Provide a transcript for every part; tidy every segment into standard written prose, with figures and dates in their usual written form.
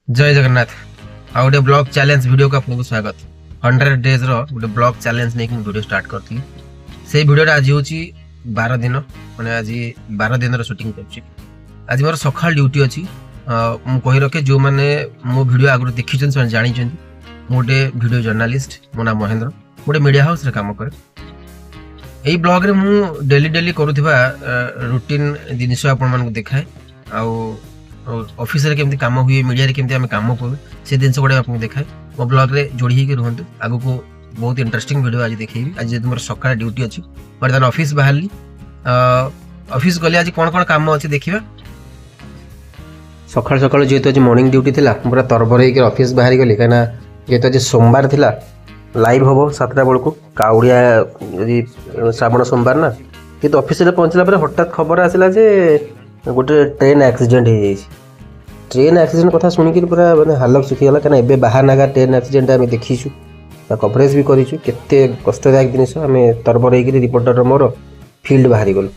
जय जगन्नाथ आ गोटे blog challenge video को आपको स्वागत 100 डेज रो गोटे ब्लॉग चैलेंज नहीं वीडियो स्टार्ट करती से वीडियो आज हूँ 12 दिन मैंने आज 12 दिन शूटिंग कर आज मोर सकाल ड्यूटी अच्छी कही रखे जो मैंने मो वीडियो आगु देखी जानी गोटे वीडियो जर्नालीस्ट मो नाम महेंद्र गोटे मीडिया हाउस रे काम करे यही ब्लॉग रे मु डेली डेली करुवा रूटीन जिनस आपण देखाए ऑफिस रे केमती काम हुए मीडिया रे केमती आमे काम करू से दिन गुड़ा आपको देखाए मो ब्लॉग रे जोड़ी होकर रुहतु आगु को बहुत इंटरेस्टिंग वीडियो आज देखी आज जेहेतु मोर सकाळ ड्यूटी अच्छी बर्तमान ऑफिस बाहरली ऑफिस गले आज कौन कौन काम अच्छे देखा सकाळ सकाळ जेहेतु आज मॉर्निंग ड्यूटी थी पूरा तरबर होकर ऑफिस बाहर गली कहीं जेहेतु आज सोमवार थिला लाइव हम 7टा बेलू काउड़िया श्रावण सोमवार ना कि ऑफिस पहुँचला हठात खबर आसला जे गोटे ट्रेन एक्सीडेंट हो जाए ट्रेन एक्सीडेंट कथा शुणिक पूरा मैंने हालत सुखीगला कहीं एवं बाहर नागा ट्रेन एक्सीडेंट आम देखीचु कवरेज भी करूँ केते कष्टदायक जिन आम तरबर होकर रिपोर्टर मोर फील्ड बाहरी गलु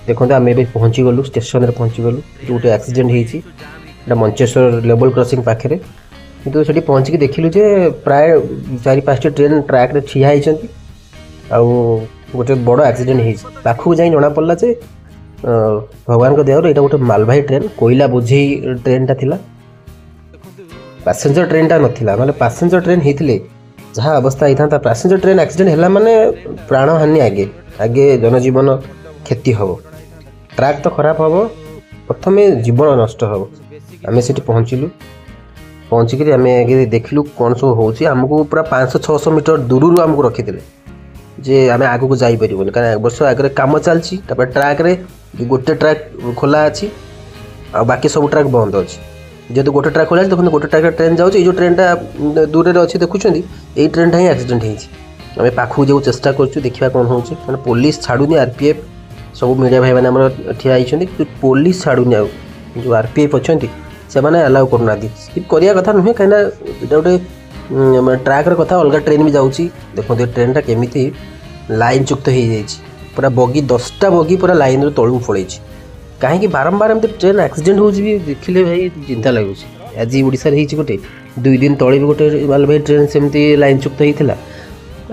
देखते आम ए पहुँची गलु स्टेशन पहुँची गलु गोटे एक्सीडेंट होता मंचेश्वर लेवल क्रॉसिंग पाखे किंतु से पहुँचिक देखिलु जे प्राय 4-5टी ट्रेन ट्रैक रे ठिया होती गोटे बड़ एक्सीडेंट होखू जाई जना पड़ला जे भगवान को दयार यहाँ गोटे मालवाही ट्रेन कोयला बोझे ट्रेन टा थिला पैसेंजर ट्रेन टा नथिला माने पैसेंजर ट्रेन होते जहाँ अवस्था होता पैसेंजर ट्रेन एक्सीडेंट है माने प्राण हानि आगे आगे जनजीवन क्षति हम ट्रैक तो खराब हम प्रथम जीवन नष्ट हम आम से पहुँचलु पहुँचिक आम देखिलु कौन सब होमको पूरा 500-600 मीटर दूर आमको रखीदे जे आम आग को जापर कहीं वर्ष आगे कम चलती ट्रैक रे गोटे ट्रैक खोला अच्छी आ बाकी सब ट्रैक बंद अच्छी जेहेतु गोटे ट्रैक खोला देखते गोटे ट्रैक ट्रेन जाऊँगी जो ट्रेनटा दूर में अच्छी देखुं यही ट्रेनटा ही एक्सीडेंट होमें पाखक जो चेष्टा करूँ देखा कौन हो पुलिस छाड़ूनी आरपीएफ सब मीडिया भाई मैंने ठिया होती पुलिस छाड़ूनी आउ जो आरपीएफ अच्छा से अलाउ करना करवा कथा नुहे कहीं गोटे ट्रैक कथा अलग ट्रेन भी जाऊँगी देखते ट्रेनटा केमी लाइन चुक्त हो जाए पूरा बगी 10टा बगी पूरा लाइन रू तलू पड़े कहीं बारंबार एमती ट्रेन एक्सीडेंट हो देखिले भाई चिंता लगुच आज ओडिशा गोटे 2 दिन तले भी गोटे मालवाही ट्रेन सेमती लाइन चुक्त होता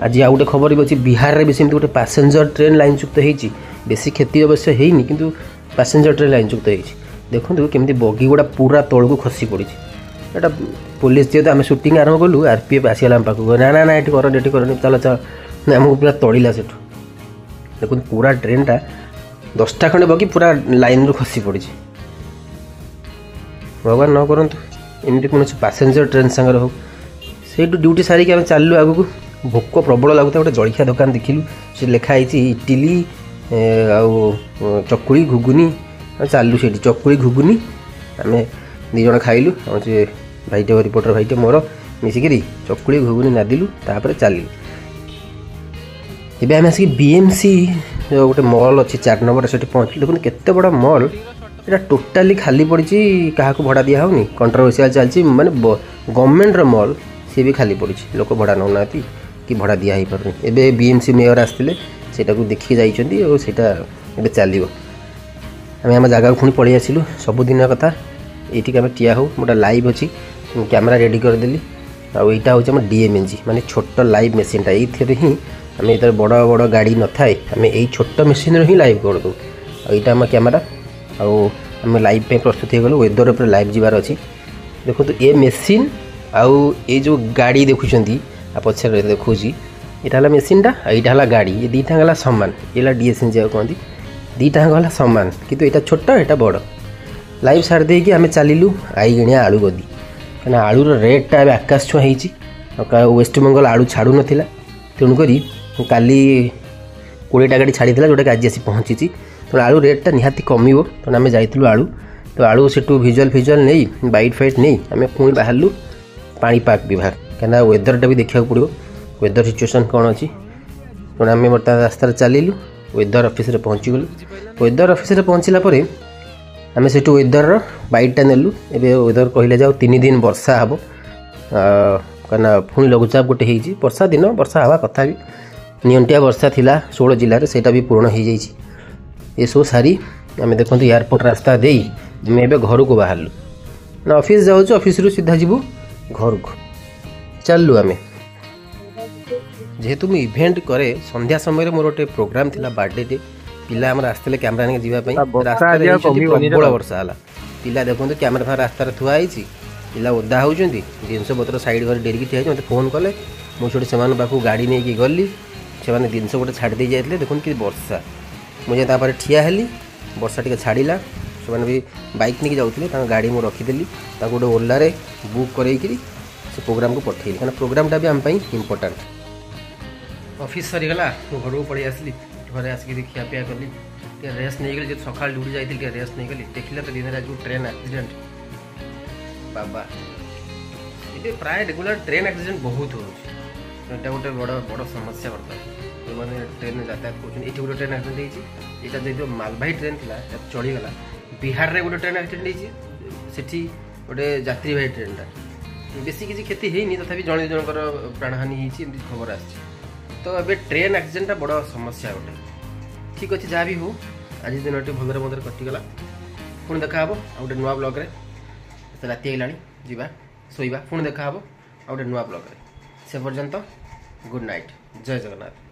आज आ गए खबर भी अच्छी बिहार में भी सेमती गोटे पैसेंजर ट्रेन लाइन चुक्त होती बेसी क्षति अवश्य होनी किंतु पैसेंजर ट्रेन लाइन चुक्त होती देखो केमती बगी गुड़ा पूरा तल को खसी पड़ी एटा पुलिस जेहेतु आम शूटिंग आरंभ कलु आरपीएफ आसगला आम पाखक ना ना ना ये कर चल चल आमको पूरा तड़िला से देखो पूरा ट्रेन टा 10टा खंडे बगी पूरा लाइन रू खसी पड़ी भगवान न करंतु एमती कौन पैसेंजर ट्रेन सांगे हो से ड्यूटी सारिक आम चलू आग को भोक प्रबल लगुता गोटे जलखिया दुकान देखिलु से लिखाई इटिली चकुड़ी घुगुनी चलू से चकुड़ी घुगुनी आम 2 जन खाइलु से भाईटे रिपोर्टर भाईटे मोर मिसिकी चकुड़ी घुगुनी नादिलु तापर चलू एवं आम आसिक बीएमसी जो गोटे मॉल अच्छी 4 नंबर से पहुँचल देखते केते बड़ा मॉल ये टोटाली खाली पड़ी क्या भड़ा दिया होनी कंट्रोवर्शियल चलती माने गवर्नमेंट मॉल सी भी खाली पड़ी लोक भड़ा नौना कि भड़ा दिया ही पारे एवं बीएमसी मेयर आसते सेटा को देखी जाइए चलो आम आम जगह पुणी पलि आसलु सबुदिन कथा ये आम ठिया हो गोटे लाइव अच्छी कैमेरा रेडी करदेली आईटा हूँ डीएमएनजी माने छोट लाइव मेसीनटा ये ही आम ये बड़ बड़ गाड़ी न थाए आम यही छोट मेसीन ही लाइव कर दो यहाँ आम कैमेरा आम लाइव पे प्रस्तुत हो गलु वेदर पर लाइव जीवार अच्छी देखो तो ये मेसीन आउ ये जो गाड़ी देखुं पछे देखुँ यहाँ मेसीनटा यहाँ है गाड़ी ये 2टा गला सामान ये डीएसएनजी कहती 2टा गला सामान किंतु यहाँ छोट यहाँ बड़ लाइव सार देकी आम चलू आईगिणिया आलू गदी कहीं आलूर रेट्टा आकाश छुआ हो वेस्टबेंगल आलू छाड़ू नाला तेणुक काली 20टा गाड़ी छाड़ी जोटा आज आसी पहुँची तो आलू रेट्टा निहाती कमिबो तो आम जाइलु आलू तो आलू से भिजुआल नहीं बाइट फाइट नहीं आम पुणी बाहरलु पाणीपाग विभाग कहीं वेदरटा भी देखा पड़ो वेदर सिचुएसन कौन अच्छी तेणु आम बर्तमान रास्तार चलू वेदर ऑफिस रे पहुँची गलु वेदर ऑफिस रे पहुँचला आम से वेदर बाइटा नेलु एवं वेदर कहले जाओ 3 दिन वर्षा हम कहीं पुणी लघुचाप गोटे होती वर्षा दिन वर्षा हवा कथा भी नियंटिया वर्षा थिला 16 जिले से भी पूर्ण हो जाए ये सब सारी आम देखते एयरपोर्ट रास्ता दे घर को बाहरलु ना ऑफिस जाऊँ ऑफिस रु सीधा जीवु घर को चलू आम जेहेतु मुझे इवेंट करे संध्या समय मोर गोटे प्रोग्राम थिला बर्थडे टे पिला आमर आसते कैमेरा नहीं जावाई रास्ता प्रबल वर्षा है पिला देखो कैमेरा रास्तार थुआई पिला ओदा होती जिनस पत्र साइड कर डेरिकी ठिया मत फोन कले मुझे से पाखु गाड़ी नहीं गली से जिनस गोटे छाड़ दे जाते देखुन कि वर्षा मुझे ठिया हेली वर्षा टी छाड़ा से भी बाइक नहीं जाते गाड़ी मुझे रखीदेली गोटे ओला बुक कर प्रोग्राम को पठेली क्या प्रोग्रामटा भी आम इम्पोर्टाट ऑफिस सरीगला घर को पड़े आसली घरे आसिक खियापिया कली रेस्ट नहीं गली सका ड्यूटी जाइए रेस्ट नहीं गली देखिले तो दिन जो ट्रेन एक्सीडेंट बाबा ये प्राय रेगुलर ट्रेन एक्सीडेंट बहुत होटा गोटे बड़ बड़ समस्या बर्तमान मैंने ट्रेन यातायात कर गोटे ट्रेन एक्सीडेंट होता जो मालवाही ट्रेन थी चढ़ीगला बिहार में गोटे ट्रेन एक्सीडेंट से गोटे यात्रीवाही ट्रेनटा बेसी किसी क्षति होनी तथा जड़े जनकर प्राणहानि होती खबर आ तो ये ट्रेन एक्सीडेंटा बड़ समस्या गोटे ठीक अच्छे जहाँ भी हो आज दिन भलरे मदर कटिगला पुणी देखा गोटे नुआ ब्लॉग रे राति आइलाणी जीवा शोइबा पुणी देखा आ गोटे नुआ ब्लॉग रे से पर्यंत गुड नाइट जय जगन्नाथ।